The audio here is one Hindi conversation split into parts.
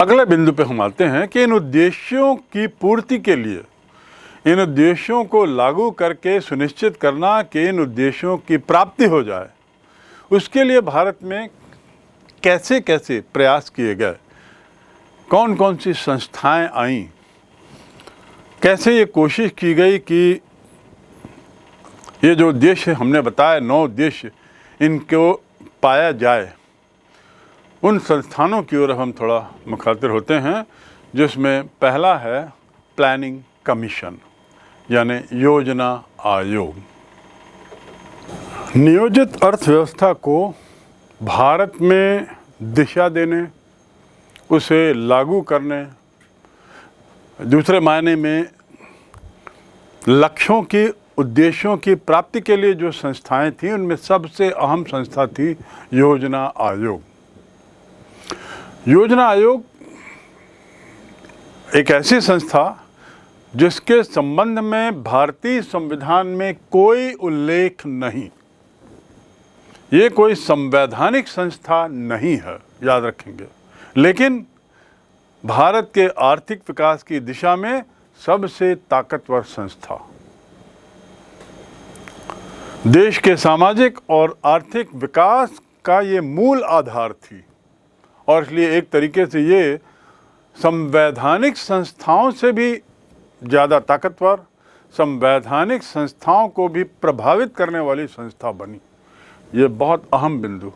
अगले बिंदु पे हम आते हैं कि इन उद्देश्यों की पूर्ति के लिए, इन उद्देश्यों को लागू करके सुनिश्चित करना कि इन उद्देश्यों की प्राप्ति हो जाए, उसके लिए भारत में कैसे कैसे प्रयास किए गए, कौन कौन सी संस्थाएं आईं, कैसे ये कोशिश की गई कि ये जो उद्देश्य हमने बताया 9 उद्देश्य, इनको पाया जाए। उन संस्थानों की ओर हम थोड़ा मुखातिब होते हैं, जिसमें पहला है प्लानिंग कमीशन यानी योजना आयोग। नियोजित अर्थव्यवस्था को भारत में दिशा देने, उसे लागू करने, दूसरे मायने में लक्ष्यों की, उद्देश्यों की प्राप्ति के लिए जो संस्थाएं थीं, उनमें सबसे अहम संस्था थी योजना आयोग। योजना आयोग एक ऐसी संस्था जिसके संबंध में भारतीय संविधान में कोई उल्लेख नहीं, ये कोई संवैधानिक संस्था नहीं है, याद रखेंगे, लेकिन भारत के आर्थिक विकास की दिशा में सबसे ताकतवर संस्था, देश के सामाजिक और आर्थिक विकास का ये मूल आधार थी। और इसलिए एक तरीके से ये संवैधानिक संस्थाओं से भी ज़्यादा ताकतवर, संवैधानिक संस्थाओं को भी प्रभावित करने वाली संस्था बनी। ये बहुत अहम बिंदु।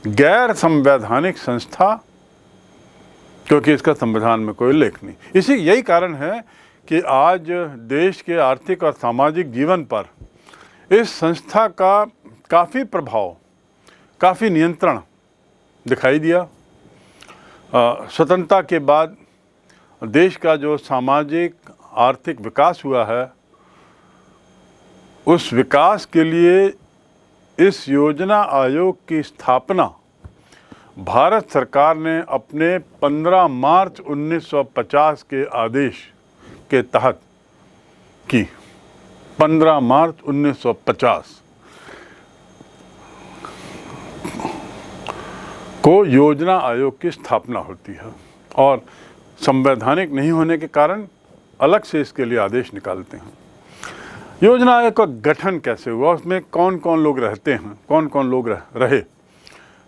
गैर संवैधानिक संस्था, क्योंकि इसका संविधान में कोई उल्लेख नहीं। इसी यही कारण है कि आज देश के आर्थिक और सामाजिक जीवन पर इस संस्था का काफ़ी प्रभाव, काफ़ी नियंत्रण दिखाई दिया। स्वतंत्रता के बाद देश का जो सामाजिक आर्थिक विकास हुआ है, उस विकास के लिए इस योजना आयोग की स्थापना भारत सरकार ने अपने 15 मार्च 1950 के आदेश के तहत की। 15 मार्च 1950 को योजना आयोग की स्थापना होती है और संवैधानिक नहीं होने के कारण अलग से इसके लिए आदेश निकालते हैं। योजना आयोग का गठन कैसे हुआ, उसमें कौन कौन लोग रहते हैं, कौन कौन लोग रहे।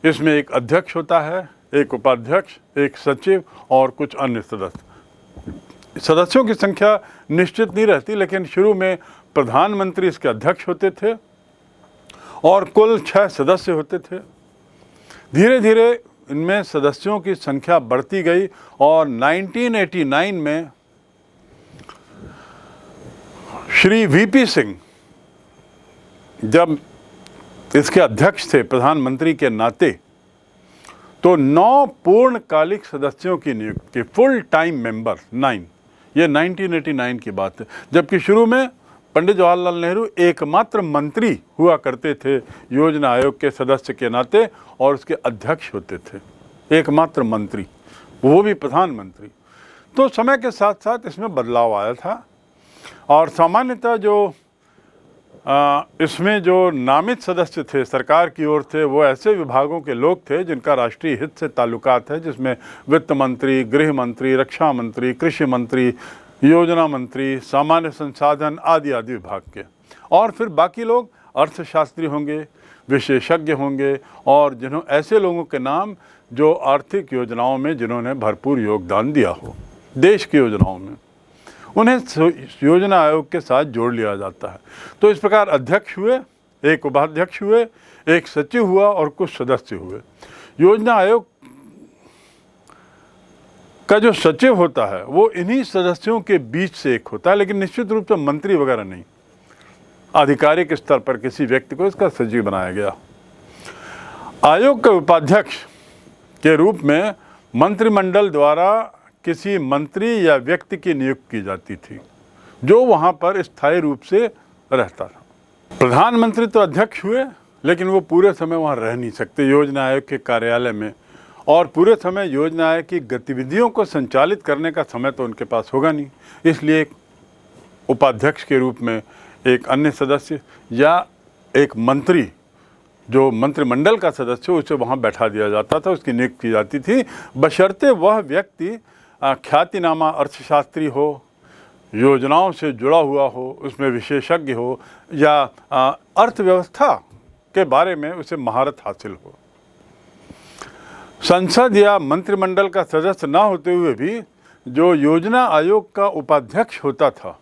इसमें एक अध्यक्ष होता है, एक उपाध्यक्ष, एक सचिव और कुछ अन्य सदस्य। सदस्यों की संख्या निश्चित नहीं रहती, लेकिन शुरू में प्रधानमंत्री इसके अध्यक्ष होते थे और कुल 6 सदस्य होते थे। धीरे धीरे इनमें सदस्यों की संख्या बढ़ती गई और 1989 में श्री वीपी सिंह जब इसके अध्यक्ष थे प्रधानमंत्री के नाते, तो 9 पूर्णकालिक सदस्यों की नियुक्ति, फुल टाइम मेंबर 9, ये 1989 की बात है। जबकि शुरू में पंडित जवाहरलाल नेहरू एकमात्र मंत्री हुआ करते थे योजना आयोग के सदस्य के नाते और उसके अध्यक्ष होते थे, एकमात्र मंत्री, वो भी प्रधानमंत्री। तो समय के साथ साथ इसमें बदलाव आया था और सामान्यतः जो इसमें जो नामित सदस्य थे सरकार की ओर थे, वो ऐसे विभागों के लोग थे जिनका राष्ट्रीय हित से ताल्लुकात है, जिसमें वित्त मंत्री, गृह मंत्री, रक्षा मंत्री, कृषि मंत्री, योजना मंत्री, सामान्य संसाधन आदि आदि विभाग के। और फिर बाकी लोग अर्थशास्त्री होंगे, विशेषज्ञ होंगे और ऐसे लोगों के नाम जो आर्थिक योजनाओं में जिन्होंने भरपूर योगदान दिया हो, देश की योजनाओं में, उन्हें योजना आयोग के साथ जोड़ लिया जाता है। तो इस प्रकार अध्यक्ष हुए, एक उपाध्यक्ष हुए, एक सचिव हुआ और कुछ सदस्य हुए। योजना आयोग का जो सचिव होता है वो इन्हीं सदस्यों के बीच से एक होता है, लेकिन निश्चित रूप से मंत्री वगैरह नहीं, आधिकारिक स्तर पर किसी व्यक्ति को इसका सचिव बनाया गया। आयोग के उपाध्यक्ष के रूप में मंत्रिमंडल द्वारा किसी मंत्री या व्यक्ति की नियुक्ति की जाती थी जो वहाँ पर स्थायी रूप से रहता था। प्रधानमंत्री तो अध्यक्ष हुए, लेकिन वो पूरे समय वहाँ रह नहीं सकते योजना आयोग के कार्यालय में, और पूरे समय योजना आयोग की गतिविधियों को संचालित करने का समय तो उनके पास होगा नहीं। इसलिए एक उपाध्यक्ष के रूप में एक अन्य सदस्य या एक मंत्री जो मंत्रिमंडल का सदस्य उसे वहाँ बैठा दिया जाता था, उसकी नियुक्ति की जाती थी, बशर्ते वह व्यक्ति ख्यातिनामा अर्थशास्त्री हो, योजनाओं से जुड़ा हुआ हो, उसमें विशेषज्ञ हो या अर्थव्यवस्था के बारे में उसे महारत हासिल हो। संसद या मंत्रिमंडल का सदस्य ना होते हुए भी जो योजना आयोग का उपाध्यक्ष होता था,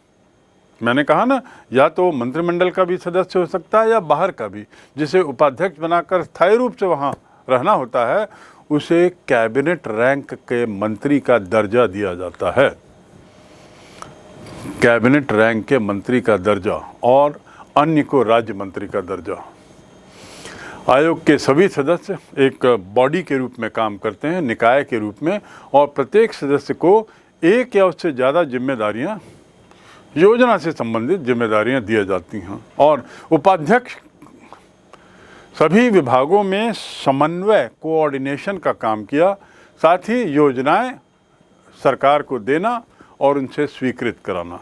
मैंने कहा ना, या तो मंत्रिमंडल का भी सदस्य हो सकता है या बाहर का भी, जिसे उपाध्यक्ष बनाकर स्थायी रूप से वहाँ रहना होता है, उसे कैबिनेट रैंक के मंत्री का दर्जा दिया जाता है। कैबिनेट रैंक के मंत्री का दर्जा, और अन्य को राज्य मंत्री का दर्जा। आयोग के सभी सदस्य एक बॉडी के रूप में काम करते हैं, निकाय के रूप में, और प्रत्येक सदस्य को एक या उससे ज़्यादा जिम्मेदारियां, योजना से संबंधित जिम्मेदारियां दी जाती हैं। और उपाध्यक्ष सभी विभागों में समन्वय, कोऑर्डिनेशन का काम किया, साथ ही योजनाएं सरकार को देना और उनसे स्वीकृत कराना।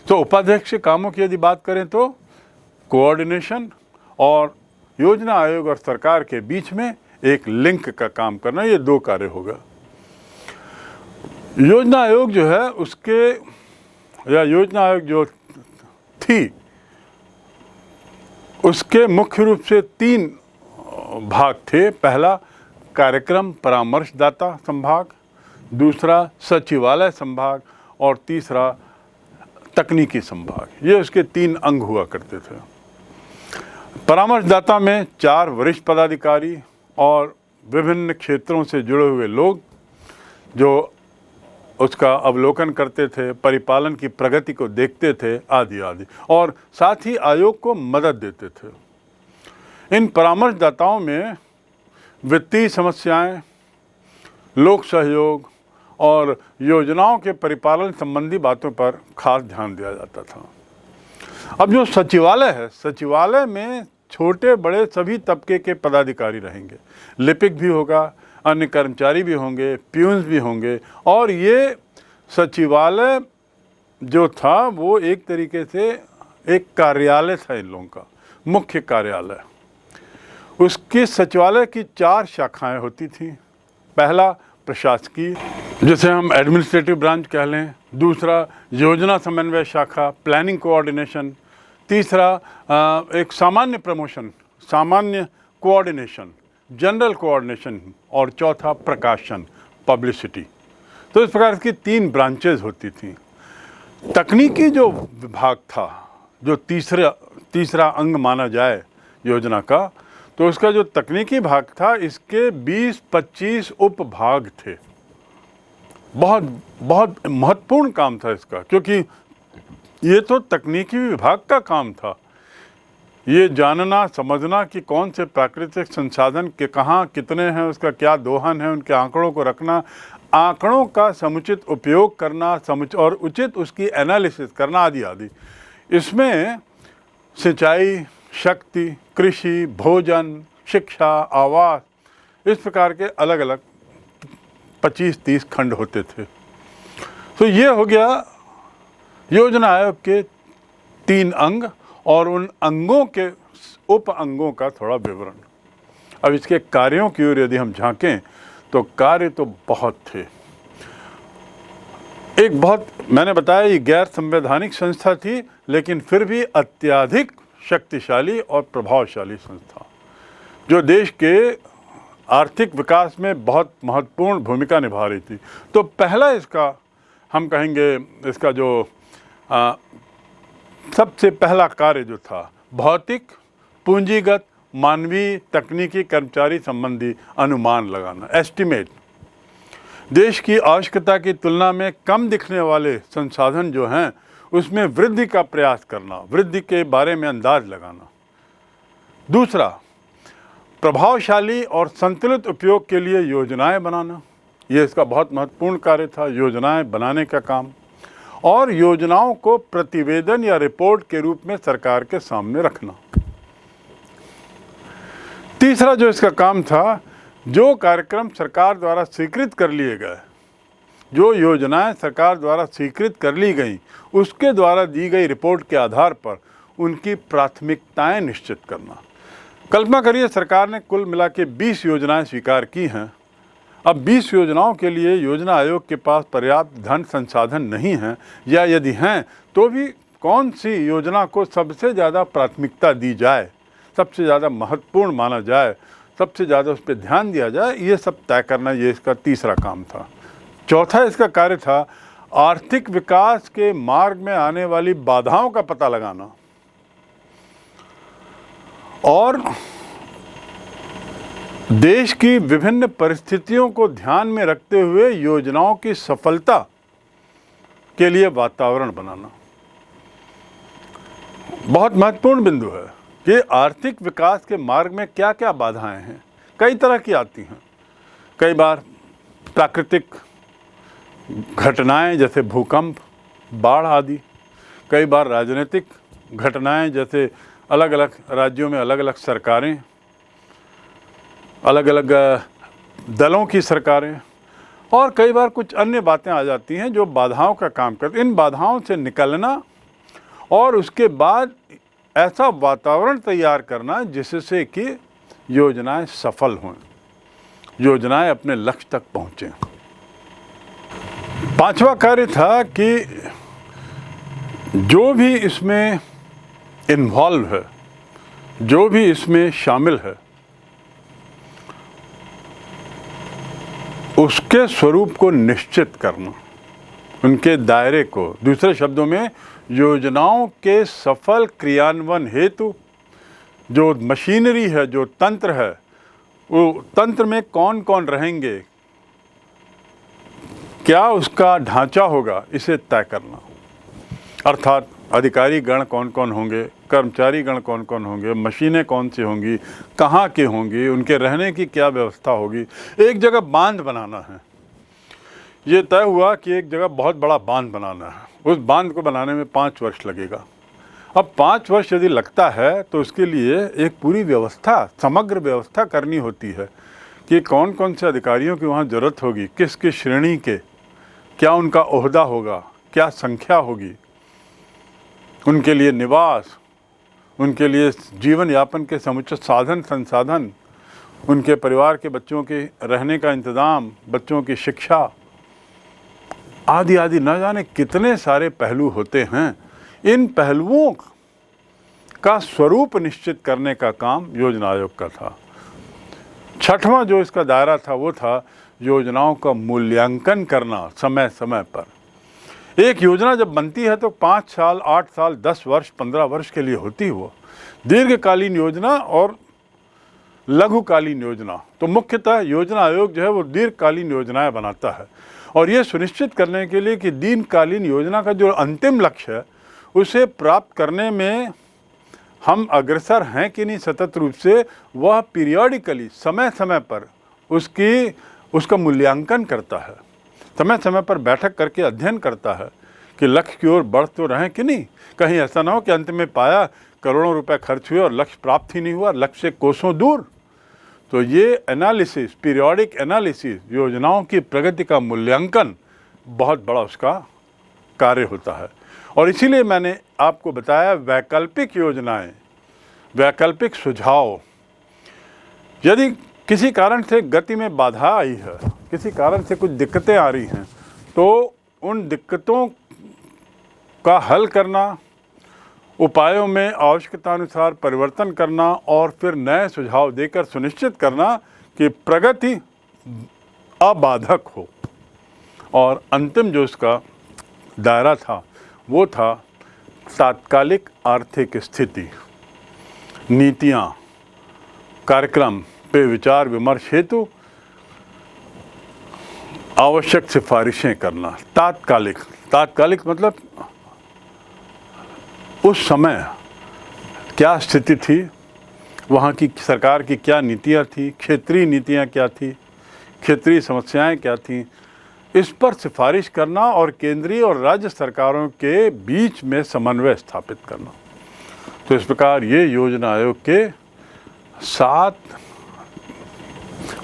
तो उपाध्यक्ष के कामों की यदि बात करें तो कोऑर्डिनेशन और योजना आयोग और सरकार के बीच में एक लिंक का काम करना, ये दो कार्य होगा। योजना आयोग जो है उसके, या योजना आयोग जो थी, उसके मुख्य रूप से 3 भाग थे। पहला कार्यक्रम परामर्शदाता संभाग, दूसरा सचिवालय संभाग और तीसरा तकनीकी संभाग। ये उसके 3 अंग हुआ करते थे। परामर्शदाता में 4 वरिष्ठ पदाधिकारी और विभिन्न क्षेत्रों से जुड़े हुए लोग जो उसका अवलोकन करते थे, परिपालन की प्रगति को देखते थे, आदि आदि, और साथ ही आयोग को मदद देते थे। इन परामर्शदाताओं में वित्तीय समस्याएं, लोक सहयोग और योजनाओं के परिपालन संबंधी बातों पर खास ध्यान दिया जाता था। अब जो सचिवालय है, सचिवालय में छोटे बड़े सभी तबके के पदाधिकारी रहेंगे, लिपिक भी होगा, अन्य कर्मचारी भी होंगे, प्यून्स भी होंगे, और ये सचिवालय जो था वो एक तरीके से एक कार्यालय था इन लोगों का, मुख्य कार्यालय। उसकी सचिवालय की 4 शाखाएं होती थीं। पहला प्रशासकीय, जिसे हम एडमिनिस्ट्रेटिव ब्रांच कह लें, दूसरा योजना समन्वय शाखा, प्लानिंग कोऑर्डिनेशन, तीसरा एक सामान्य प्रमोशन, सामान्य कोऑर्डिनेशन, जनरल कोऑर्डिनेशन, और चौथा प्रकाशन, पब्लिसिटी। तो इस प्रकार की 3 ब्रांचेज होती थी। तकनीकी जो विभाग था, जो तीसरा अंग माना जाए योजना का, तो उसका जो तकनीकी भाग था, इसके 20-25 उपभाग थे। बहुत बहुत महत्वपूर्ण काम था इसका, क्योंकि ये तो तकनीकी विभाग का काम था। ये जानना समझना कि कौन से प्राकृतिक संसाधन के कहाँ कितने हैं, उसका क्या दोहन है, उनके आंकड़ों को रखना, आंकड़ों का समुचित उपयोग करना, और उचित उसकी एनालिसिस करना, आदि आदि। इसमें सिंचाई, शक्ति, कृषि, भोजन, शिक्षा, आवास, इस प्रकार के अलग अलग 25-30 खंड होते थे। तो ये हो गया योजना आयोग के 3 अंग, और उन अंगों के उप अंगों का थोड़ा विवरण। अब इसके कार्यों की ओर यदि हम झांकें तो कार्य तो बहुत थे। एक बहुत, मैंने बताया ये गैर संवैधानिक संस्था थी, लेकिन फिर भी अत्यधिक शक्तिशाली और प्रभावशाली संस्था, जो देश के आर्थिक विकास में बहुत महत्वपूर्ण भूमिका निभा रही थी। तो पहला इसका हम कहेंगे, इसका जो सबसे पहला कार्य जो था, भौतिक, पूंजीगत, मानवीय, तकनीकी, कर्मचारी संबंधी अनुमान लगाना, एस्टिमेट। देश की आवश्यकता की तुलना में कम दिखने वाले संसाधन जो हैं, उसमें वृद्धि का प्रयास करना, वृद्धि के बारे में अंदाज लगाना। दूसरा, प्रभावशाली और संतुलित उपयोग के लिए योजनाएं बनाना, ये इसका बहुत महत्वपूर्ण कार्य था, योजनाएं बनाने का काम। और योजनाओं को प्रतिवेदन या रिपोर्ट के रूप में सरकार के सामने रखना। तीसरा जो इसका काम था, जो कार्यक्रम सरकार द्वारा स्वीकृत कर लिए गए, जो योजनाएं सरकार द्वारा स्वीकृत कर ली गई, उसके द्वारा दी गई रिपोर्ट के आधार पर उनकी प्राथमिकताएं निश्चित करना। कल्पना करिए सरकार ने कुल मिला के 20 योजनाएं स्वीकार की हैं। अब 20 योजनाओं के लिए योजना आयोग के पास पर्याप्त धन संसाधन नहीं है, या यदि हैं तो भी कौन सी योजना को सबसे ज़्यादा प्राथमिकता दी जाए, सबसे ज़्यादा महत्वपूर्ण माना जाए, सबसे ज़्यादा उस पर ध्यान दिया जाए, ये सब तय करना ये इसका तीसरा काम था। चौथा इसका कार्य था आर्थिक विकास के मार्ग में आने वाली बाधाओं का पता लगाना और देश की विभिन्न परिस्थितियों को ध्यान में रखते हुए योजनाओं की सफलता के लिए वातावरण बनाना। बहुत महत्वपूर्ण बिंदु है कि आर्थिक विकास के मार्ग में क्या क्या बाधाएं हैं। कई तरह की आती हैं। कई बार प्राकृतिक घटनाएं जैसे भूकंप, बाढ़ आदि, कई बार राजनीतिक घटनाएं जैसे अलग अलग राज्यों में अलग अलग सरकारें, अलग अलग दलों की सरकारें, और कई बार कुछ अन्य बातें आ जाती हैं जो बाधाओं का काम करती हैं। इन बाधाओं से निकलना और उसके बाद ऐसा वातावरण तैयार करना जिससे कि योजनाएं सफल हों, योजनाएं अपने लक्ष्य तक पहुँचें। पांचवा कार्य था कि जो भी इसमें इन्वॉल्व है, जो भी इसमें शामिल है, उसके स्वरूप को निश्चित करना, उनके दायरे को। दूसरे शब्दों में योजनाओं के सफल क्रियान्वयन हेतु जो मशीनरी है, जो तंत्र है, वो तंत्र में कौन कौन रहेंगे, क्या उसका ढांचा होगा, इसे तय करना। अर्थात अधिकारी गण कौन कौन होंगे, कर्मचारी गण कौन कौन होंगे, मशीनें कौन सी होंगी, कहाँ की होंगी, उनके रहने की क्या व्यवस्था होगी। एक जगह बांध बनाना है। ये तय हुआ कि एक जगह बहुत बड़ा बांध बनाना है। उस बांध को बनाने में 5 वर्ष लगेगा। अब 5 वर्ष यदि लगता है तो उसके लिए एक पूरी व्यवस्था, समग्र व्यवस्था करनी होती है कि कौन कौन से अधिकारियों की वहाँ ज़रूरत होगी, किस किस श्रेणी के, क्या उनका ओहदा होगा, क्या संख्या होगी, उनके लिए निवास, उनके लिए जीवन यापन के समुचित साधन संसाधन, उनके परिवार के बच्चों के रहने का इंतज़ाम, बच्चों की शिक्षा आदि आदि, न जाने कितने सारे पहलू होते हैं। इन पहलुओं का स्वरूप निश्चित करने का काम योजना आयोग का था। छठवां जो इसका दायरा था वो था योजनाओं का मूल्यांकन करना समय समय पर। एक योजना जब बनती है तो 5 साल, 8 साल, 10 वर्ष, 15 वर्ष के लिए होती है वो दीर्घकालीन योजना और लघुकालीन योजना। तो मुख्यतः योजना आयोग जो है वो दीर्घकालीन योजनाएं बनाता है और ये सुनिश्चित करने के लिए कि दीर्घकालीन योजना का जो अंतिम लक्ष्य है उसे प्राप्त करने में हम अग्रसर हैं कि नहीं सतत रूप से, वह पीरियडिकली समय समय पर उसका मूल्यांकन करता है, समय समय पर बैठक करके अध्ययन करता है कि लक्ष्य की ओर बढ़ तो रहें कि नहीं। कहीं ऐसा ना हो कि अंत में पाया करोड़ों रुपए खर्च हुए और लक्ष्य प्राप्त ही नहीं हुआ, लक्ष्य से कोसों दूर। तो ये एनालिसिस, पीरियडिक एनालिसिस, योजनाओं की प्रगति का मूल्यांकन बहुत बड़ा उसका कार्य होता है। और इसीलिए मैंने आपको बताया वैकल्पिक योजनाएं, वैकल्पिक सुझाव। यदि किसी कारण से गति में बाधा आई है, किसी कारण से कुछ दिक्कतें आ रही हैं, तो उन दिक्कतों का हल करना, उपायों में आवश्यकतानुसार परिवर्तन करना और फिर नए सुझाव देकर सुनिश्चित करना कि प्रगति अबाधक हो। और अंतिम जो इसका दायरा था वो था तात्कालिक आर्थिक स्थिति, नीतियाँ, कार्यक्रम पे विचार विमर्श हेतु आवश्यक सिफारिशें करना। तात्कालिक मतलब उस समय क्या स्थिति थी, वहाँ की सरकार की क्या नीतियाँ थी, क्षेत्रीय नीतियाँ क्या थी, क्षेत्रीय समस्याएं क्या थीं, इस पर सिफारिश करना और केंद्रीय और राज्य सरकारों के बीच में समन्वय स्थापित करना। तो इस प्रकार ये योजना आयोग के 7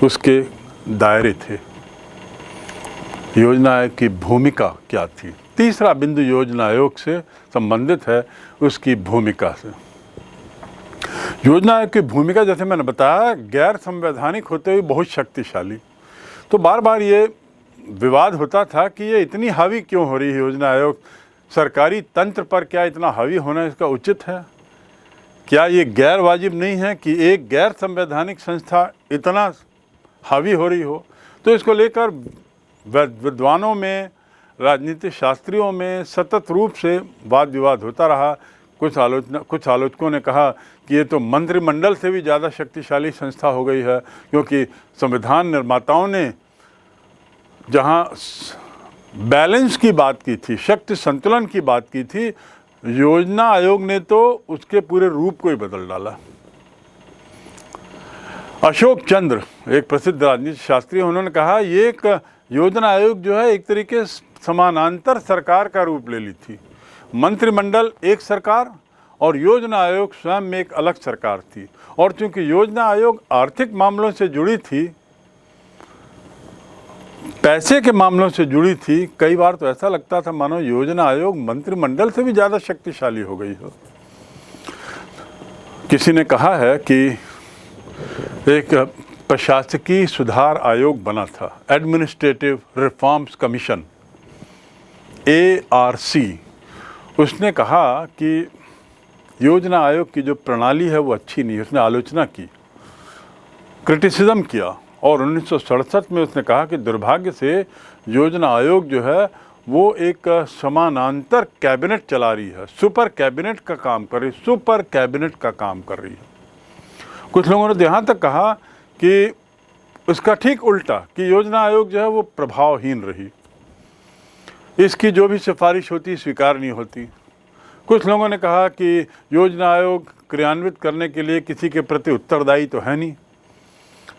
उसके दायरे थे। योजना आयोग की भूमिका क्या थी? तीसरा बिंदु योजना आयोग से संबंधित है, उसकी भूमिका से। योजना आयोग की भूमिका, जैसे मैंने बताया, गैर संवैधानिक होते हुए बहुत शक्तिशाली। तो बार बार ये विवाद होता था कि ये इतनी हावी क्यों हो रही है योजना आयोग, सरकारी तंत्र पर क्या इतना हावी होना इसका उचित है? क्या ये गैर वाजिब नहीं है कि एक गैर संवैधानिक संस्था इतना हावी हो रही हो? तो इसको लेकर विद्वानों में, राजनीतिक शास्त्रियों में सतत रूप से वाद विवाद होता रहा। कुछ आलोचकों ने कहा कि ये तो मंत्रिमंडल से भी ज़्यादा शक्तिशाली संस्था हो गई है, क्योंकि संविधान निर्माताओं ने जहाँ बैलेंस की बात की थी, शक्ति संतुलन की बात की थी, योजना आयोग ने तो उसके पूरे रूप को ही बदल डाला। अशोक चंद्र, एक प्रसिद्ध राजनीतिक शास्त्री, उन्होंने कहा ये एक योजना आयोग जो है एक तरीके समानांतर सरकार का रूप ले ली थी। मंत्रिमंडल एक सरकार और योजना आयोग स्वयं में एक अलग सरकार थी। और चूंकि योजना आयोग आर्थिक मामलों से जुड़ी थी, पैसे के मामलों से जुड़ी थी, कई बार तो ऐसा लगता था मानो योजना आयोग मंत्रिमंडल से भी ज़्यादा शक्तिशाली हो गई हो। किसी ने कहा है कि एक प्रशासकीय सुधार आयोग बना था, एडमिनिस्ट्रेटिव रिफॉर्म्स कमीशन, ARC। उसने कहा कि योजना आयोग की जो प्रणाली है वो अच्छी नहीं है। उसने आलोचना की, क्रिटिसिज्म किया, और 1967 में उसने कहा कि दुर्भाग्य से योजना आयोग जो है वो एक समानांतर कैबिनेट चला रही है, सुपर कैबिनेट का काम कर रही है। कुछ लोगों ने यहाँ तक कहा कि उसका ठीक उल्टा, कि योजना आयोग जो है वो प्रभावहीन रही, इसकी जो भी सिफारिश होती स्वीकार नहीं होती। कुछ लोगों ने कहा कि योजना आयोग क्रियान्वित करने के लिए किसी के प्रति उत्तरदायी तो है नहीं,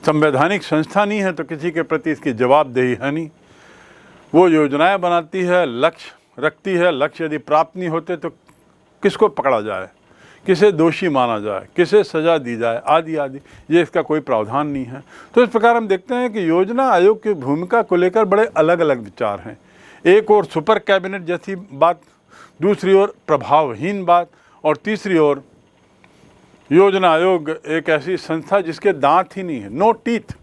संवैधानिक संस्था नहीं है तो किसी के प्रति इसकी जवाबदेही है नहीं। वो योजनाएं बनाती है, लक्ष्य रखती है, लक्ष्य यदि प्राप्त नहीं होते तो किसको पकड़ा जाए, किसे दोषी माना जाए, किसे सज़ा दी जाए, आदि आदि, ये इसका कोई प्रावधान नहीं है। तो इस प्रकार हम देखते हैं कि योजना आयोग की भूमिका को लेकर बड़े अलग अलग विचार हैं। एक और सुपर कैबिनेट जैसी बात, दूसरी ओर प्रभावहीन बात, और तीसरी ओर योजना आयोग एक ऐसी संस्था जिसके दांत ही नहीं है, नो टीथ,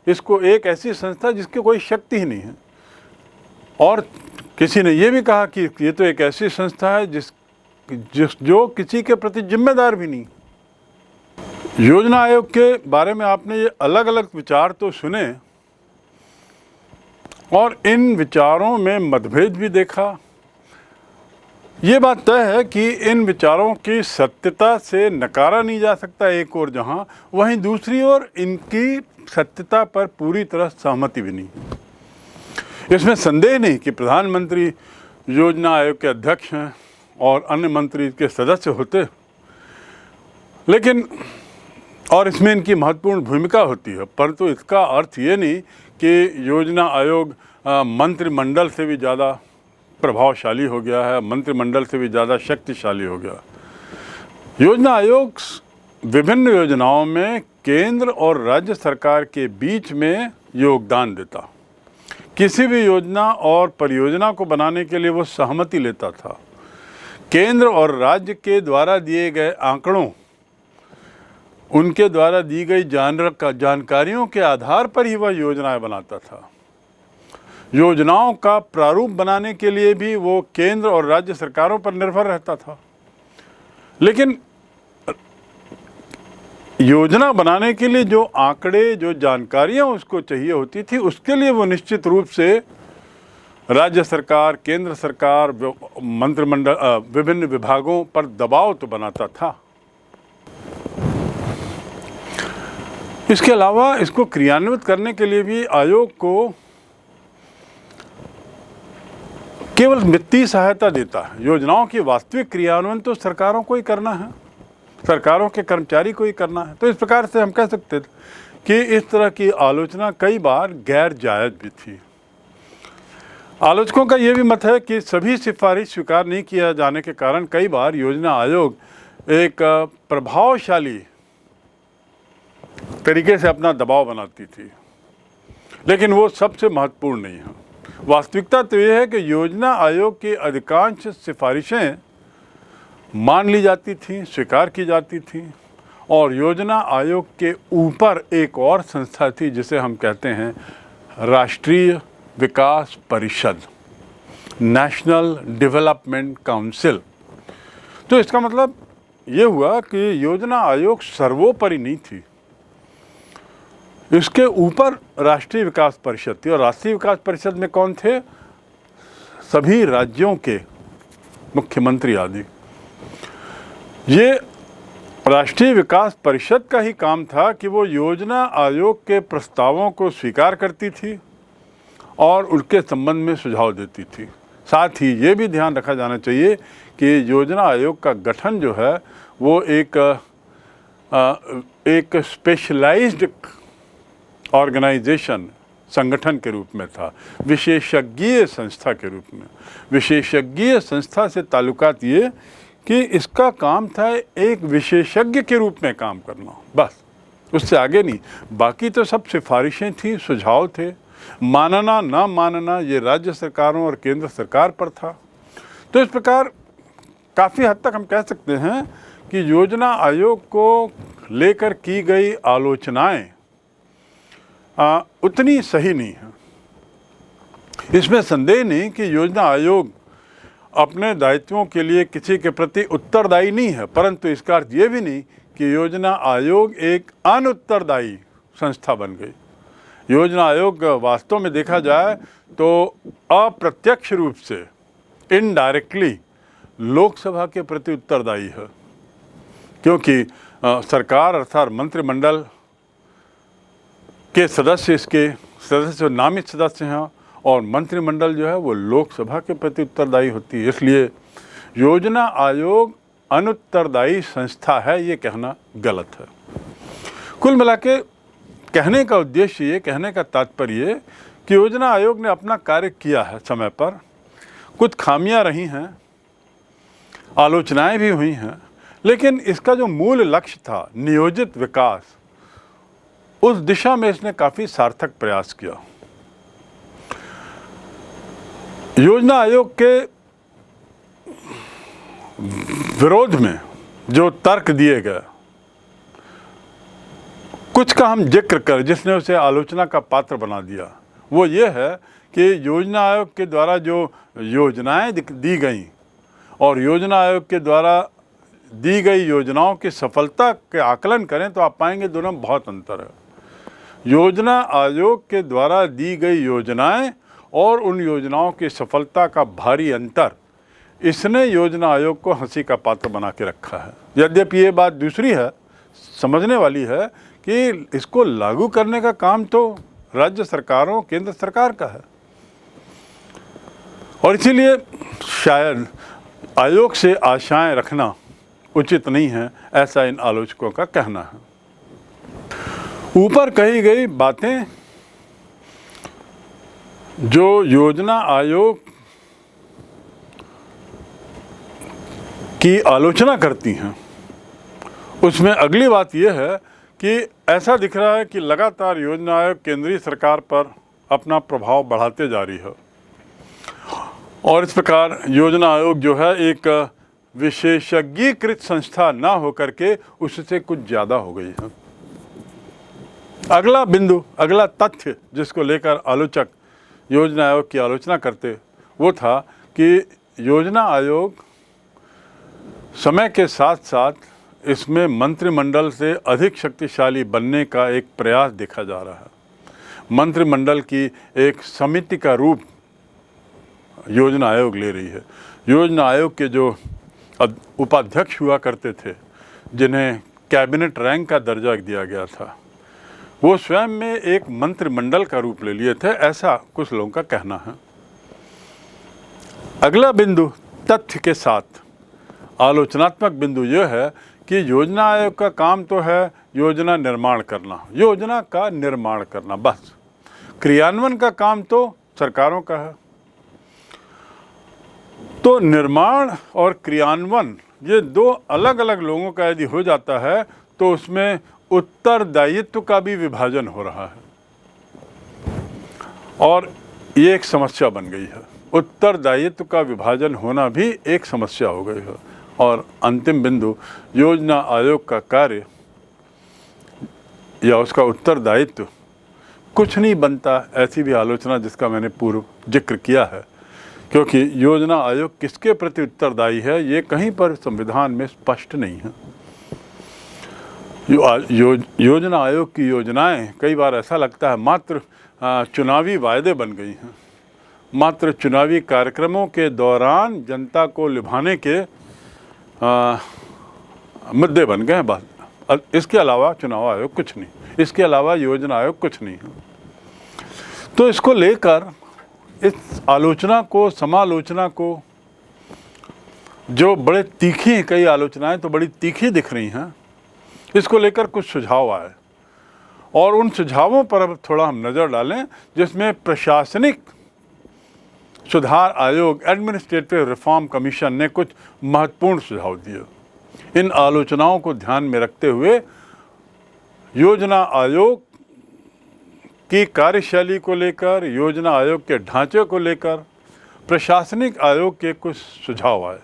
इसको एक ऐसी संस्था जिसकी कोई शक्ति ही नहीं है। और किसी ने यह भी कहा कि ये तो एक ऐसी संस्था है जो किसी के प्रति जिम्मेदार भी नहीं। योजना आयोग के बारे में आपने ये अलग अलग विचार तो सुने, और इन विचारों में मतभेद भी देखा। ये बात तय है कि इन विचारों की सत्यता से नकारा नहीं जा सकता एक ओर जहाँ, वहीं दूसरी ओर इनकी सत्यता पर पूरी तरह सहमति भी नहीं। इसमें संदेह नहीं कि प्रधानमंत्री योजना आयोग के अध्यक्ष हैं और अन्य मंत्री के सदस्य होते, लेकिन और इसमें इनकी महत्वपूर्ण भूमिका होती है, परंतु इसका अर्थ ये नहीं कि योजना आयोग मंत्रिमंडल से भी ज़्यादा प्रभावशाली हो गया है, मंत्रिमंडल से भी ज़्यादा शक्तिशाली हो गया। योजना आयोग विभिन्न योजनाओं में केंद्र और राज्य सरकार के बीच में योगदान देता। किसी भी योजना और परियोजना को बनाने के लिए वो सहमति लेता था। केंद्र और राज्य के द्वारा दिए गए आंकड़ों, उनके द्वारा दी गई जानकारियों के आधार पर ही वह योजनाएं बनाता था। योजनाओं का प्रारूप बनाने के लिए भी वो केंद्र और राज्य सरकारों पर निर्भर रहता था। लेकिन योजना बनाने के लिए जो आंकड़े, जो जानकारियां उसको चाहिए होती थी, उसके लिए वो निश्चित रूप से राज्य सरकार, केंद्र सरकार, मंत्रिमंडल, विभिन्न विभागों पर दबाव तो बनाता था। इसके अलावा इसको क्रियान्वित करने के लिए भी आयोग को केवल वित्तीय सहायता देता है। योजनाओं की वास्तविक क्रियान्वयन तो सरकारों को ही करना है, सरकारों के कर्मचारी को ही करना है। तो इस प्रकार से हम कह सकते थे कि इस तरह की आलोचना कई बार गैर जायज़ भी थी। आलोचकों का ये भी मत है कि सभी सिफारिश स्वीकार नहीं किया जाने के कारण कई बार योजना आयोग एक प्रभावशाली तरीके से अपना दबाव बनाती थी, लेकिन वो सबसे महत्वपूर्ण नहीं है। वास्तविकता तो ये है कि योजना आयोग की अधिकांश सिफारिशें मान ली जाती थीं, स्वीकार की जाती थीं, और योजना आयोग के ऊपर एक और संस्था थी जिसे हम कहते हैं राष्ट्रीय विकास परिषद, नेशनल डेवलपमेंट काउंसिल। तो इसका मतलब ये हुआ कि योजना आयोग सर्वोपरि नहीं थी, इसके ऊपर राष्ट्रीय विकास परिषद थी। और राष्ट्रीय विकास परिषद में कौन थे? सभी राज्यों के मुख्यमंत्री आदि। ये राष्ट्रीय विकास परिषद का ही काम था कि वो योजना आयोग के प्रस्तावों को स्वीकार करती थी और उनके संबंध में सुझाव देती थी। साथ ही ये भी ध्यान रखा जाना चाहिए कि योजना आयोग का गठन जो है वो एक स्पेशलाइज्ड ऑर्गेनाइजेशन, संगठन के रूप में था, विशेषज्ञीय संस्था के रूप में। विशेषज्ञीय संस्था से ताल्लुकात ये कि इसका काम था एक विशेषज्ञ के रूप में काम करना, बस, उससे आगे नहीं। बाकी तो सब सिफारिशें थी, सुझाव थे, मानना ना मानना ये राज्य सरकारों और केंद्र सरकार पर था। तो इस प्रकार काफ़ी हद तक हम कह सकते हैं कि योजना आयोग को लेकर की गई आलोचनाएं उतनी सही नहीं है। इसमें संदेह नहीं कि योजना आयोग अपने दायित्वों के लिए किसी के प्रति उत्तरदायी नहीं है, परंतु इसका अर्थ ये भी नहीं कि योजना आयोग एक अनुत्तरदायी संस्था बन गई। योजना आयोग वास्तव में देखा जाए तो अप्रत्यक्ष रूप से, इनडायरेक्टली लोकसभा के प्रति उत्तरदायी है, क्योंकि सरकार अर्थात मंत्रिमंडल के सदस्य, इसके सदस्य नामित सदस्य हैं और मंत्रिमंडल जो है वो लोकसभा के प्रति उत्तरदायी होती है। इसलिए योजना आयोग अनुत्तरदायी संस्था है, ये कहना गलत है। कुल मिला के कहने का उद्देश्य ये, कहने का तात्पर्य कि योजना आयोग ने अपना कार्य किया है समय पर। कुछ खामियां रही हैं, आलोचनाएं भी हुई हैं, लेकिन इसका जो मूल लक्ष्य था, नियोजित विकास, उस दिशा में इसने काफ़ी सार्थक प्रयास किया। योजना आयोग के विरोध में जो तर्क दिए गए, कुछ का हम जिक्र कर, जिसने उसे आलोचना का पात्र बना दिया, वो ये है कि योजना आयोग के द्वारा जो योजनाएं दी गई और योजना आयोग के द्वारा दी गई योजनाओं की सफलता के आकलन करें तो आप पाएंगे दोनों में बहुत अंतर है। योजना आयोग के द्वारा दी गई योजनाएं और उन योजनाओं की सफलता का भारी अंतर, इसने योजना आयोग को हंसी का पात्र बना के रखा है। यद्यपि ये बात दूसरी है, समझने वाली है कि इसको लागू करने का काम तो राज्य सरकारों, केंद्र सरकार का है, और इसीलिए शायद आयोग से आशाएं रखना उचित नहीं है, ऐसा इन आलोचकों का कहना है। ऊपर कही गई बातें जो योजना आयोग की आलोचना करती हैं, उसमें अगली बात यह है कि ऐसा दिख रहा है कि लगातार योजना आयोग केंद्रीय सरकार पर अपना प्रभाव बढ़ाते जा रही है, और इस प्रकार योजना आयोग जो है एक विशेषज्ञीकृत संस्था ना होकर के उससे कुछ ज़्यादा हो गई है। अगला बिंदु, अगला तथ्य जिसको लेकर आलोचक योजना आयोग की आलोचना करते, वो था कि योजना आयोग समय के साथ साथ इसमें मंत्रिमंडल से अधिक शक्तिशाली बनने का एक प्रयास देखा जा रहा है। मंत्रिमंडल की एक समिति का रूप योजना आयोग ले रही है। योजना आयोग के जो उपाध्यक्ष हुआ करते थे, जिन्हें कैबिनेट रैंक का दर्जा दिया गया था, वो स्वयं में एक मंत्रिमंडल का रूप ले लिए थे, ऐसा कुछ लोगों का कहना है। अगला बिंदु तथ्य के साथ आलोचनात्मक बिंदु यह है कि योजना आयोग का काम तो है योजना निर्माण करना, योजना का निर्माण करना, बस। क्रियान्वयन का काम तो सरकारों का है। तो निर्माण और क्रियान्वयन ये दो अलग अलग लोगों का यदि हो जाता है तो उसमें उत्तरदायित्व का भी विभाजन हो रहा है, और ये एक समस्या बन गई है। उत्तरदायित्व का विभाजन होना भी एक समस्या हो गई है। और अंतिम बिंदु, योजना आयोग का कार्य या उसका उत्तरदायित्व कुछ नहीं बनता, ऐसी भी आलोचना जिसका मैंने पूर्व जिक्र किया है। क्योंकि योजना आयोग किसके प्रति उत्तरदायी है ये कहीं पर संविधान में स्पष्ट नहीं है। योजना आयोग की योजनाएं कई बार ऐसा लगता है मात्र चुनावी वायदे बन गई हैं, मात्र चुनावी कार्यक्रमों के दौरान जनता को लुभाने के मुद्दे बन गए हैं बस। इसके अलावा चुनाव आयोग कुछ नहीं, इसके अलावा योजना आयोग कुछ नहीं है। तो इसको लेकर इस आलोचना को, समालोचना को, जो बड़े तीखी, कई आलोचनाएं तो बड़ी तीखी दिख रही हैं, इसको लेकर कुछ सुझाव आए और उन सुझावों पर अब थोड़ा हम नज़र डालें, जिसमें प्रशासनिक सुधार आयोग, एडमिनिस्ट्रेटिव रिफॉर्म कमीशन ने कुछ महत्वपूर्ण सुझाव दिए। इन आलोचनाओं को ध्यान में रखते हुए योजना आयोग की कार्यशैली को लेकर, योजना आयोग के ढांचे को लेकर प्रशासनिक आयोग के कुछ सुझाव आए।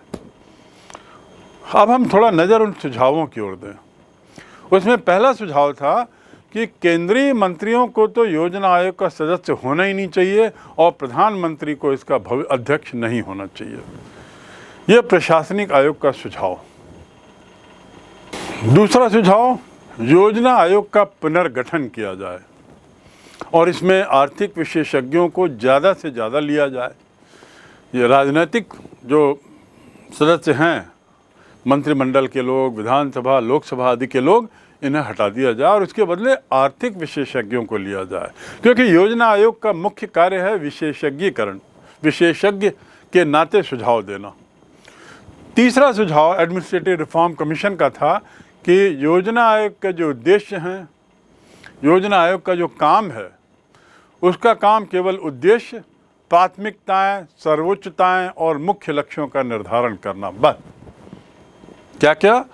अब हम थोड़ा नज़र उन सुझावों की ओर दें। उसमें पहला सुझाव था कि केंद्रीय मंत्रियों को तो योजना आयोग का सदस्य होना ही नहीं चाहिए और प्रधानमंत्री को इसका अध्यक्ष नहीं होना चाहिए। यह प्रशासनिक आयोग का सुझाव। दूसरा सुझाव, योजना आयोग का पुनर्गठन किया जाए और इसमें आर्थिक विशेषज्ञों को ज़्यादा से ज़्यादा लिया जाए। ये राजनीतिक जो सदस्य हैं, मंत्रिमंडल के लोग, विधानसभा, लोकसभा आदि के लोग, इन्हें हटा दिया जाए और उसके बदले आर्थिक विशेषज्ञों को लिया जाए, क्योंकि योजना आयोग का मुख्य कार्य है विशेषज्ञीकरण, विशेषज्ञ के नाते सुझाव देना। तीसरा सुझाव एडमिनिस्ट्रेटिव रिफॉर्म कमीशन का था कि योजना आयोग के जो उद्देश्य हैं, योजना आयोग का जो काम है, उसका काम केवल उद्देश्य, प्राथमिकताएं, सर्वोच्चताएं और मुख्य लक्ष्यों का निर्धारण करना, बस। क्या क्या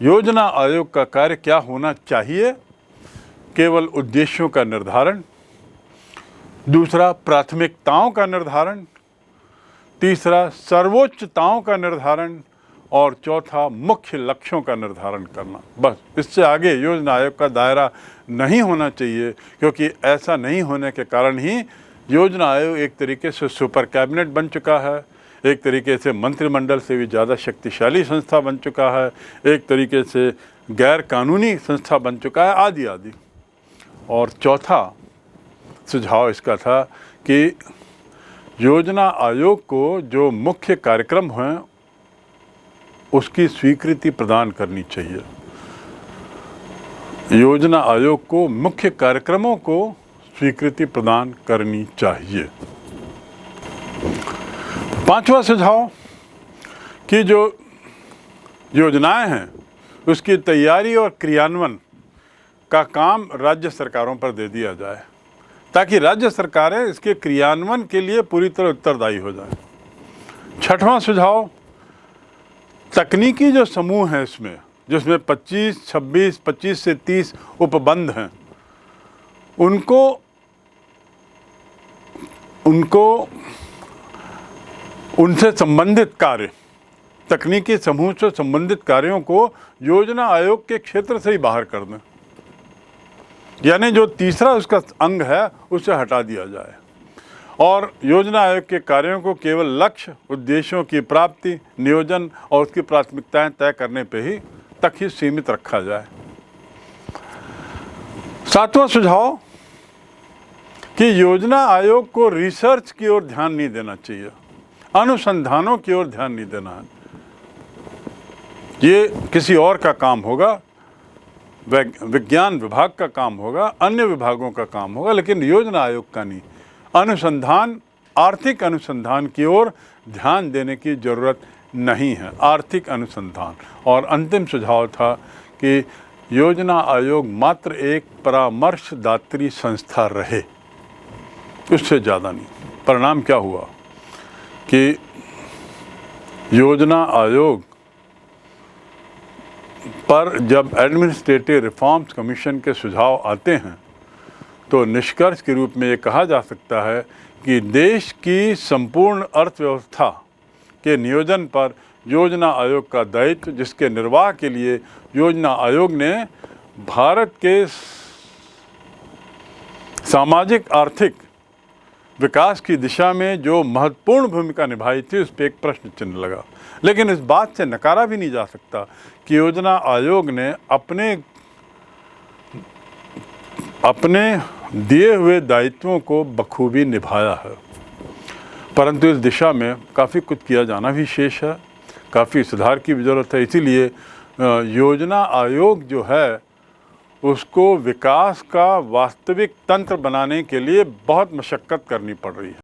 योजना आयोग का कार्य क्या होना चाहिए? केवल उद्देश्यों का निर्धारण, दूसरा प्राथमिकताओं का निर्धारण, तीसरा सर्वोच्चताओं का निर्धारण और चौथा मुख्य लक्ष्यों का निर्धारण करना, बस। इससे आगे योजना आयोग का दायरा नहीं होना चाहिए, क्योंकि ऐसा नहीं होने के कारण ही योजना आयोग एक तरीके से सुपर कैबिनेट बन चुका है, एक तरीके से मंत्रिमंडल से भी ज़्यादा शक्तिशाली संस्था बन चुका है, एक तरीके से गैर कानूनी संस्था बन चुका है, आदि आदि। और चौथा सुझाव इसका था कि योजना आयोग को जो मुख्य कार्यक्रम हैं उसकी स्वीकृति प्रदान करनी चाहिए। योजना आयोग को मुख्य कार्यक्रमों को स्वीकृति प्रदान करनी चाहिए। पांचवा सुझाव कि जो योजनाएं हैं उसकी तैयारी और क्रियान्वयन का काम राज्य सरकारों पर दे दिया जाए, ताकि राज्य सरकारें इसके क्रियान्वयन के लिए पूरी तरह उत्तरदायी हो जाएं। छठवां सुझाव, तकनीकी जो समूह है इसमें, जिसमें 25 से 30 उपबंध हैं, उनसे संबंधित कार्य, तकनीकी समूह से संबंधित कार्यों को योजना आयोग के क्षेत्र से ही बाहर कर दें, यानी जो तीसरा उसका अंग है उसे हटा दिया जाए और योजना आयोग के कार्यों को केवल लक्ष्य, उद्देश्यों की प्राप्ति, नियोजन और उसकी प्राथमिकताएं तय करने पे ही तक ही सीमित रखा जाए। सातवां सुझाव कि योजना आयोग को रिसर्च की ओर ध्यान नहीं देना चाहिए, अनुसंधानों की ओर ध्यान नहीं देना है। ये किसी और का काम होगा, विज्ञान विभाग का काम होगा, अन्य विभागों का काम होगा, लेकिन योजना आयोग का नहीं। अनुसंधान, आर्थिक अनुसंधान की ओर ध्यान देने की ज़रूरत नहीं है, आर्थिक अनुसंधान। और अंतिम सुझाव था कि योजना आयोग मात्र एक परामर्शदात्री संस्था रहे, उससे ज़्यादा नहीं। परिणाम क्या हुआ कि योजना आयोग पर जब एडमिनिस्ट्रेटिव रिफॉर्म्स कमीशन के सुझाव आते हैं तो निष्कर्ष के रूप में ये कहा जा सकता है कि देश की संपूर्ण अर्थव्यवस्था के नियोजन पर योजना आयोग का दायित्व, जिसके निर्वाह के लिए योजना आयोग ने भारत के सामाजिक आर्थिक विकास की दिशा में जो महत्वपूर्ण भूमिका निभाई थी उस पर एक प्रश्न चिन्ह लगा। लेकिन इस बात से नकारा भी नहीं जा सकता कि योजना आयोग ने अपने दिए हुए दायित्वों को बखूबी निभाया है, परंतु इस दिशा में काफ़ी कुछ किया जाना भी शेष है, काफ़ी सुधार की भी ज़रूरत है। इसीलिए योजना आयोग जो है उसको विकास का वास्तविक तंत्र बनाने के लिए बहुत मशक्क़त करनी पड़ रही है।